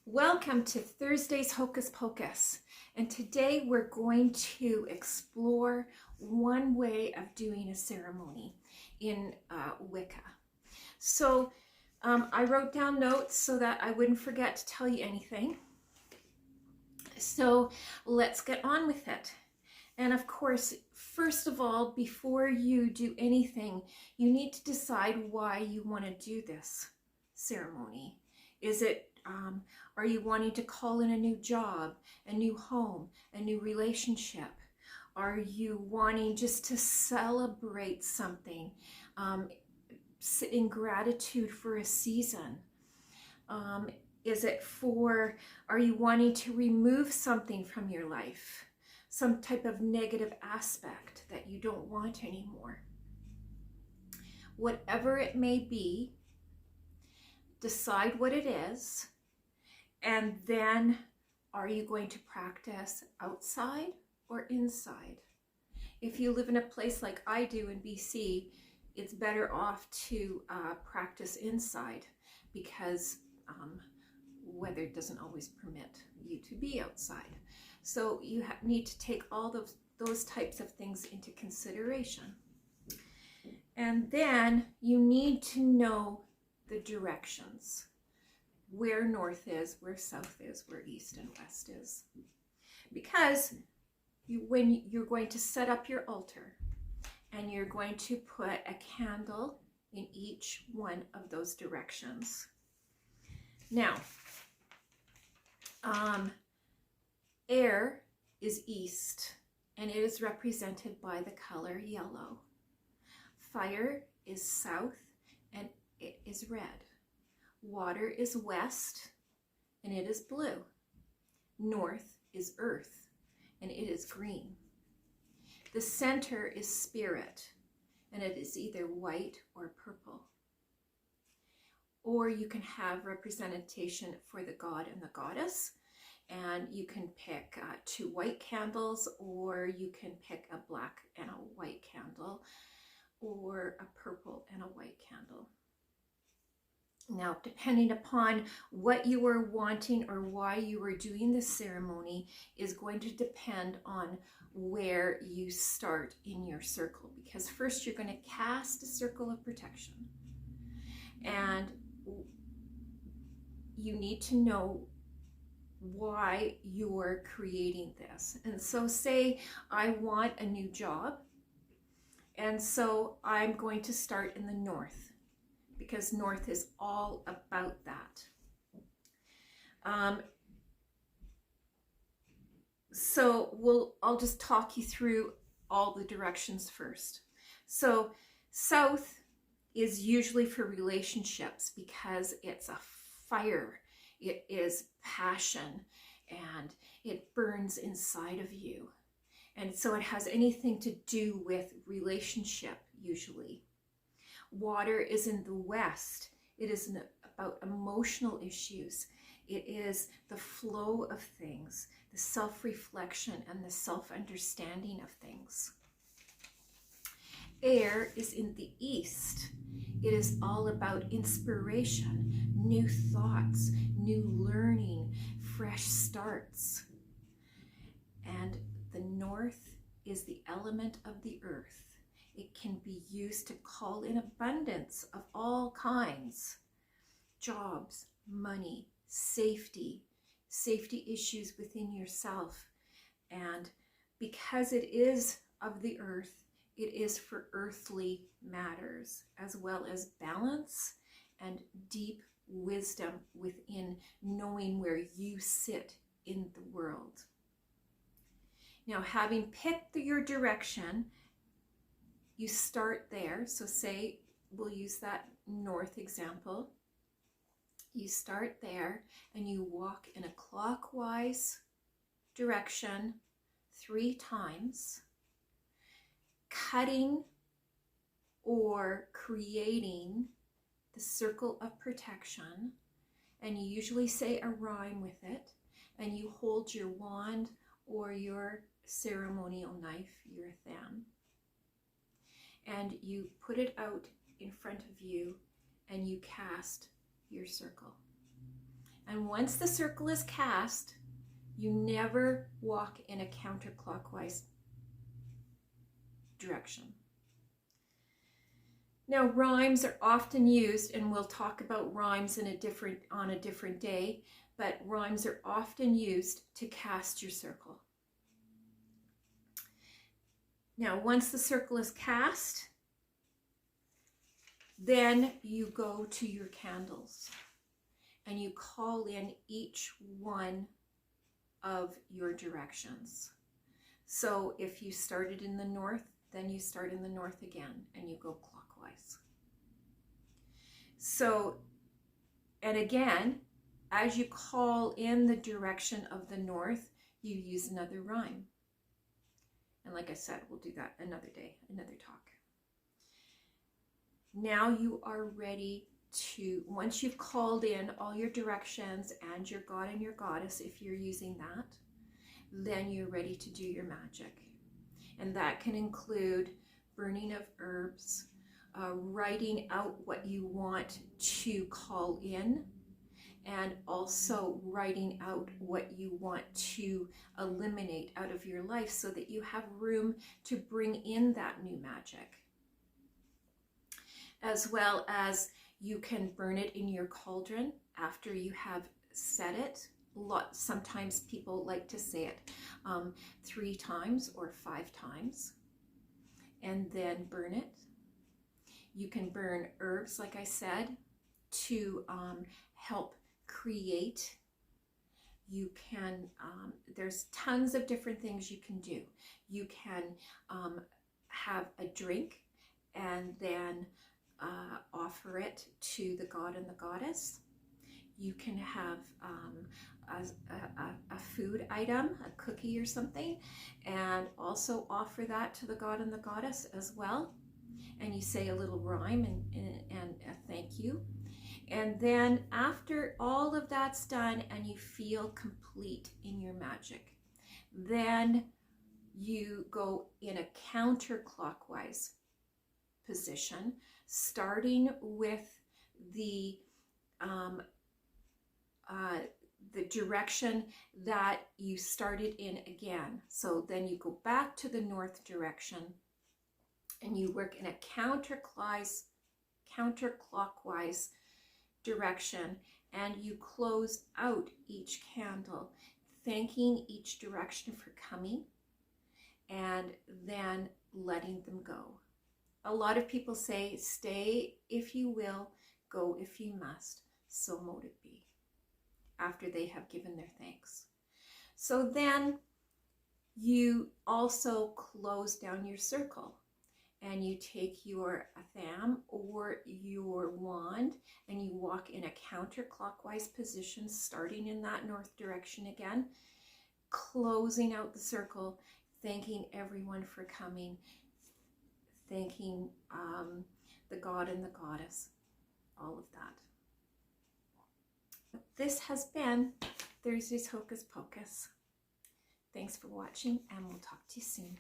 Welcome to Thursday's Hocus Pocus, and today we're going to explore one way of doing a ceremony in Wicca. So I wrote down notes so that I wouldn't forget to tell you anything. So let's get on with it. And of course, first of all, before you do anything, you need to decide why you want to do this ceremony. Is it are you wanting to call in a new job, a new home, a new relationship? Are you wanting just to celebrate something, in gratitude for a season? Are you wanting to remove something from your life? Some type of negative aspect that you don't want anymore? Whatever it may be, decide what it is. And then, are you going to practice outside or inside? If you live in a place like I do in BC, it's better off to practice inside because weather doesn't always permit you to be outside. So you need to take all those types of things into consideration. And then you need to know the directions. Where north is, where south is, where east and west is. Because when you're going to set up your altar and you're going to put a candle in each one of those directions. Now, air is east and it is represented by the color yellow. Fire is south and it is red. Water is west, and it is blue. North is earth, and it is green. The center is spirit, and it is either white or purple. Or you can have representation for the god and the goddess, and you can pick 2 white candles, or you can pick a black and a white candle, or a purple and a white candle. Now, depending upon what you are wanting or why you are doing this ceremony is going to depend on where you start in your circle. Because first you're going to cast a circle of protection. And you need to know why you're creating this. And so say I want a new job. And so I'm going to start in the north, because north is all about that. I'll just talk you through all the directions first. So south is usually for relationships because it's a fire. It is passion and it burns inside of you. And so it has anything to do with relationship usually. Water is in the west. It is about emotional issues. It is the flow of things, the self-reflection and the self-understanding of things. Air is in the east. It is all about inspiration, new thoughts, new learning, fresh starts. And the north is the element of the earth. It can be used to call in abundance of all kinds. Jobs, money, safety issues within yourself. And because it is of the earth, it is for earthly matters, as well as balance and deep wisdom within knowing where you sit in the world. Now, having picked your direction, you start there. So say, we'll use that north example. You start there and you walk in a clockwise direction 3 times, cutting or creating the circle of protection. And you usually say a rhyme with it. And you hold your wand or your ceremonial knife, your tham. And you put it out in front of you and you cast your circle. And once the circle is cast, you never walk in a counterclockwise direction. Now, rhymes are often used, and we'll talk about rhymes on a different day, but rhymes are often used to cast your circle. Now, once the circle is cast, then you go to your candles and you call in each one of your directions. So if you started in the north, then you start in the north again and you go clockwise. So, and again, as you call in the direction of the north, you use another rhyme. And like I said, we'll do that another day, another talk. Now you are ready to, once you've called in all your directions and your god and your goddess, if you're using that, then you're ready to do your magic. And that can include burning of herbs, writing out what you want to call in, and also writing out what you want to eliminate out of your life so that you have room to bring in that new magic. As well as you can burn it in your cauldron after you have said it. Sometimes people like to say it 3 times or 5 times and then burn it. You can burn herbs, like I said, to help create. You can, there's tons of different things you can do. You can have a drink and then offer it to the god and the goddess. You can have a food item, a cookie or something, and also offer that to the god and the goddess as well. And you say a little rhyme and a thank you. And then after all of that's done and you feel complete in your magic, then you go in a counterclockwise position, starting with the direction that you started in again. So then you go back to the north direction and you work in a counterclockwise direction, and you close out each candle, thanking each direction for coming and then letting them go. A lot of people say, stay if you will, go if you must, so mote it be, after they have given their thanks. So then you also close down your circle and you take your atham or your wand and you walk in a counterclockwise position, starting in that north direction again, closing out the circle, thanking everyone for coming, thanking the god and the goddess, all of that. This has been Thursday's Hocus Pocus. Thanks for watching, and we'll talk to you soon.